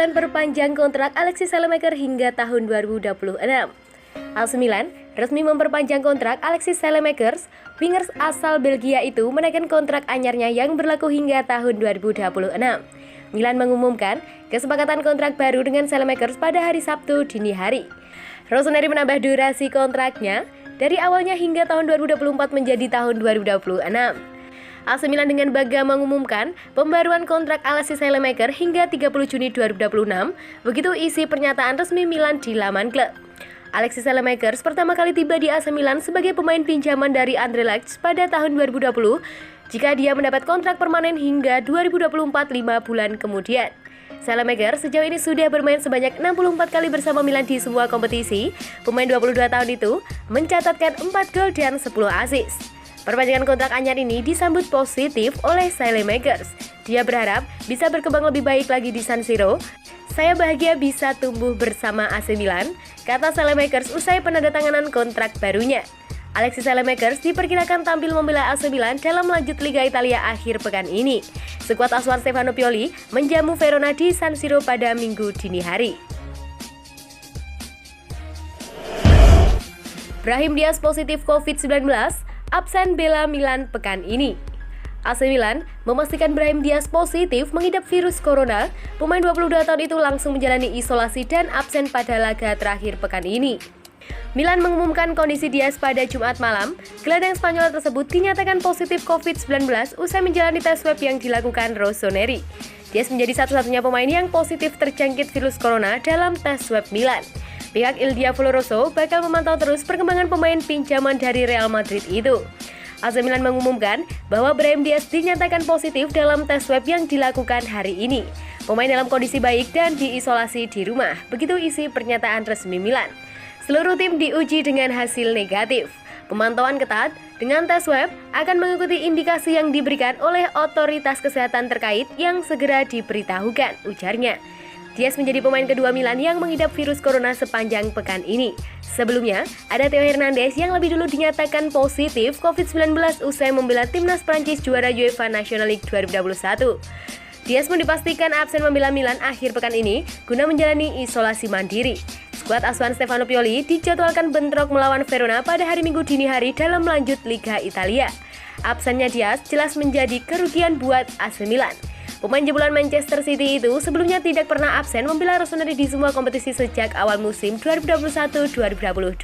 Milan perpanjang kontrak Alexis Saelemaekers hingga tahun 2026. AC Milan resmi memperpanjang kontrak Alexis Saelemaekers. Wingers asal Belgia itu menaikkan kontrak anyarnya yang berlaku hingga tahun 2026. Milan mengumumkan kesepakatan kontrak baru dengan Saelemaekers pada hari Sabtu dini hari. Rossoneri menambah durasi kontraknya dari awalnya hingga tahun 2024 menjadi tahun 2026. AC Milan dengan bangga mengumumkan pembaruan kontrak Alexis Saelemaekers hingga 30 Juni 2026. Begitu isi pernyataan resmi Milan di laman klub. Alexis Saelemaekers pertama kali tiba di AC Milan sebagai pemain pinjaman dari Anderlecht pada tahun 2020 jika dia mendapat kontrak permanen hingga 2024 5 bulan kemudian. Saelemaekers sejauh ini sudah bermain sebanyak 64 kali bersama Milan di semua kompetisi. Pemain 22 tahun itu mencatatkan 4 gol dan 10 assist. Perpanjangan kontrak anyar ini disambut positif oleh Saelemaekers. Dia berharap bisa berkembang lebih baik lagi di San Siro. Saya bahagia bisa tumbuh bersama AC Milan, kata Saelemaekers usai penandatanganan kontrak barunya. Alexis Saelemaekers diperkirakan tampil membela AC Milan dalam lanjut Liga Italia akhir pekan ini. Skuad asuhan Stefano Pioli menjamu Verona di San Siro pada Minggu dini hari. Brahim Diaz positif COVID-19. Absen bela Milan pekan ini. AC Milan memastikan Brahim Diaz positif mengidap virus corona. Pemain 22 tahun itu langsung menjalani isolasi dan absen pada laga terakhir pekan ini. Milan mengumumkan kondisi Diaz pada Jumat malam. Gelandang Spanyol tersebut dinyatakan positif COVID-19 usai menjalani tes swab yang dilakukan Rossoneri. Diaz menjadi satu-satunya pemain yang positif terjangkit virus corona dalam tes swab Milan. Pihak Il Diavolo Rosso bakal memantau terus perkembangan pemain pinjaman dari Real Madrid itu. AC Milan mengumumkan bahwa Brahim Diaz dinyatakan positif dalam tes swab yang dilakukan hari ini. Pemain dalam kondisi baik dan diisolasi di rumah. Begitu isi pernyataan resmi Milan. Seluruh tim diuji dengan hasil negatif. Pemantauan ketat dengan tes swab akan mengikuti indikasi yang diberikan oleh otoritas kesehatan terkait yang segera diberitahukan, ujarnya. Diaz menjadi pemain kedua Milan yang mengidap virus corona sepanjang pekan ini. Sebelumnya, ada Theo Hernandez yang lebih dulu dinyatakan positif COVID-19 usai membela timnas Prancis juara UEFA National League 2021. Diaz pun dipastikan absen membela Milan akhir pekan ini guna menjalani isolasi mandiri. Skuad asuhan Stefano Pioli dijadwalkan bentrok melawan Verona pada hari Minggu dini hari dalam lanjut Liga Italia. Absennya Diaz jelas menjadi kerugian buat AC Milan. Pemain jebolan Manchester City itu sebelumnya tidak pernah absen membela Rossoneri di semua kompetisi sejak awal musim 2021-2022.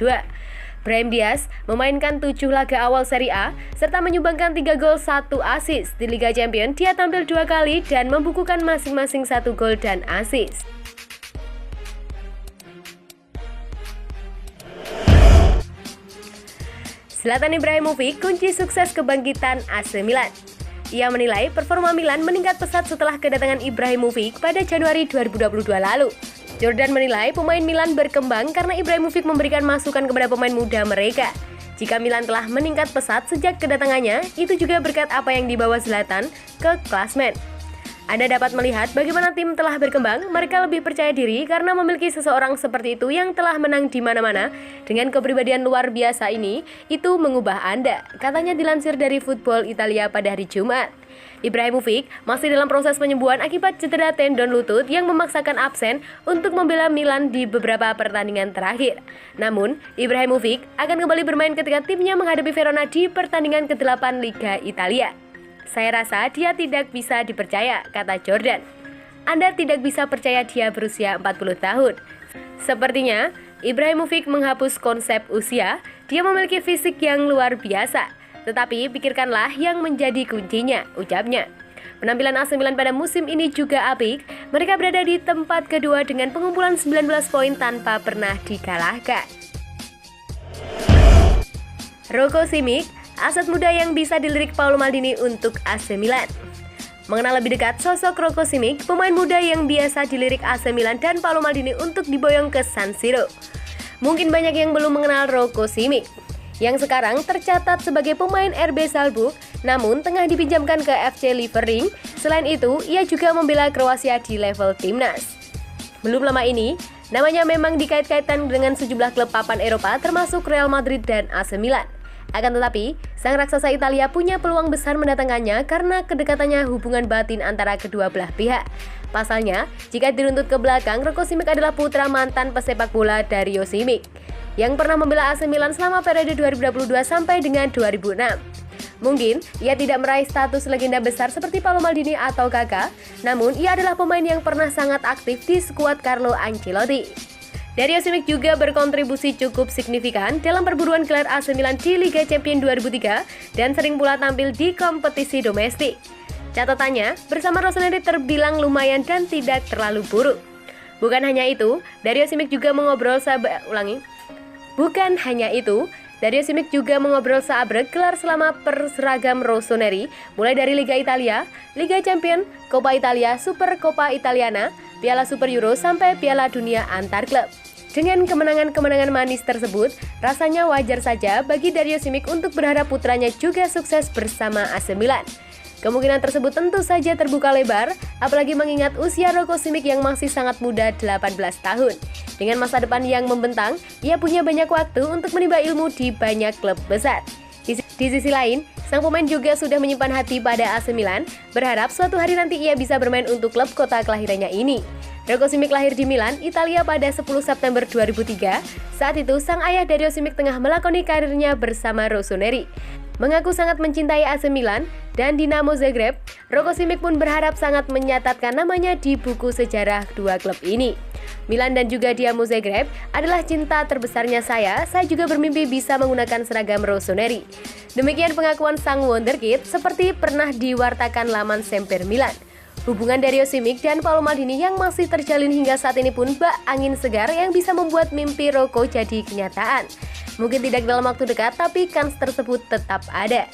Brahim Diaz memainkan 7 laga awal Serie A serta menyumbangkan 3 gol 1 assist. Di Liga Champions dia tampil 2 kali dan membukukan masing-masing 1 gol dan assist. Zlatan Ibrahimovic kunci sukses kebangkitan AC Milan. Ia menilai performa Milan meningkat pesat setelah kedatangan Ibrahimovic pada Januari 2022 lalu. Jordan menilai pemain Milan berkembang karena Ibrahimovic memberikan masukan kepada pemain muda mereka. Jika Milan telah meningkat pesat sejak kedatangannya, itu juga berkat apa yang dibawa Zlatan ke klasmen. Anda dapat melihat bagaimana tim telah berkembang, mereka lebih percaya diri karena memiliki seseorang seperti itu yang telah menang di mana-mana. Dengan kepribadian luar biasa ini, itu mengubah Anda, katanya dilansir dari Football Italia pada hari Jumat. Ibrahimovic masih dalam proses penyembuhan akibat cedera tendon lutut yang memaksakan absen untuk membela Milan di beberapa pertandingan terakhir. Namun, Ibrahimovic akan kembali bermain ketika timnya menghadapi Verona di pertandingan ke-8 Liga Italia. Saya rasa dia tidak bisa dipercaya, kata Jordan. Anda tidak bisa percaya dia berusia 40 tahun. Sepertinya, Ibrahimovic menghapus konsep usia, dia memiliki fisik yang luar biasa. Tetapi pikirkanlah yang menjadi kuncinya, ucapnya. Penampilan AC Milan pada musim ini juga apik, mereka berada di tempat kedua dengan pengumpulan 19 poin tanpa pernah dikalahkan. Rocco Simic, aset muda yang bisa dilirik Paolo Maldini untuk AC Milan. Mengenal lebih dekat sosok Rocco Simic, pemain muda yang biasa dilirik AC Milan dan Paolo Maldini untuk diboyong ke San Siro. Mungkin banyak yang belum mengenal Rocco Simic, yang sekarang tercatat sebagai pemain RB Salzburg, namun tengah dipinjamkan ke FC Liefering. Selain itu, ia juga membela Kroasia di level timnas. Belum lama ini, namanya memang dikait-kaitkan dengan sejumlah klub papan Eropa termasuk Real Madrid dan AC Milan. Akan tetapi, sang raksasa Italia punya peluang besar mendatangkannya karena kedekatannya hubungan batin antara kedua belah pihak. Pasalnya, jika diruntut ke belakang, Rocco Simic adalah putra mantan pesepak bola Dario Simic yang pernah membela AC Milan selama periode 2022 sampai dengan 2006. Mungkin ia tidak meraih status legenda besar seperti Paolo Maldini atau Kaká, namun ia adalah pemain yang pernah sangat aktif di skuad Carlo Ancelotti. Dario Simic juga berkontribusi cukup signifikan dalam perburuan gelar AC Milan di Liga Champions 2003 dan sering pula tampil di kompetisi domestik. Catatannya, bersama Rossoneri terbilang lumayan dan tidak terlalu buruk. Bukan hanya itu, Dario Simic juga mengobrol seabrek gelar selama perseragam Rossoneri, mulai dari Liga Italia, Liga Champions, Coppa Italia, Super Coppa Italiana, Piala Super Euro, sampai Piala Dunia antar klub. Dengan kemenangan-kemenangan manis tersebut, rasanya wajar saja bagi Dario Simic untuk berharap putranya juga sukses bersama AC Milan. Kemungkinan tersebut tentu saja terbuka lebar, apalagi mengingat usia Rocco Simic yang masih sangat muda 18 tahun. Dengan masa depan yang membentang, ia punya banyak waktu untuk menimba ilmu di banyak klub besar. Di sisi lain, sang pemain juga sudah menyimpan hati pada AC Milan, berharap suatu hari nanti ia bisa bermain untuk klub kota kelahirannya ini. Rocco Simic lahir di Milan, Italia pada 10 September 2003. Saat itu, sang ayah Dario Simic tengah melakoni karirnya bersama Rossoneri. Mengaku sangat mencintai AC Milan dan Dinamo Zagreb, Rocco Simic pun berharap sangat menyatatkan namanya di buku sejarah kedua klub ini. Milan dan juga Dinamo Zagreb adalah cinta terbesarnya saya juga bermimpi bisa menggunakan seragam Rossoneri. Demikian pengakuan sang wonderkid seperti pernah diwartakan laman Semper Milan. Hubungan Dario Simic dan Paolo Maldini yang masih terjalin hingga saat ini pun bak angin segar yang bisa membuat mimpi Rocco jadi kenyataan. Mungkin tidak dalam waktu dekat, tapi kans tersebut tetap ada.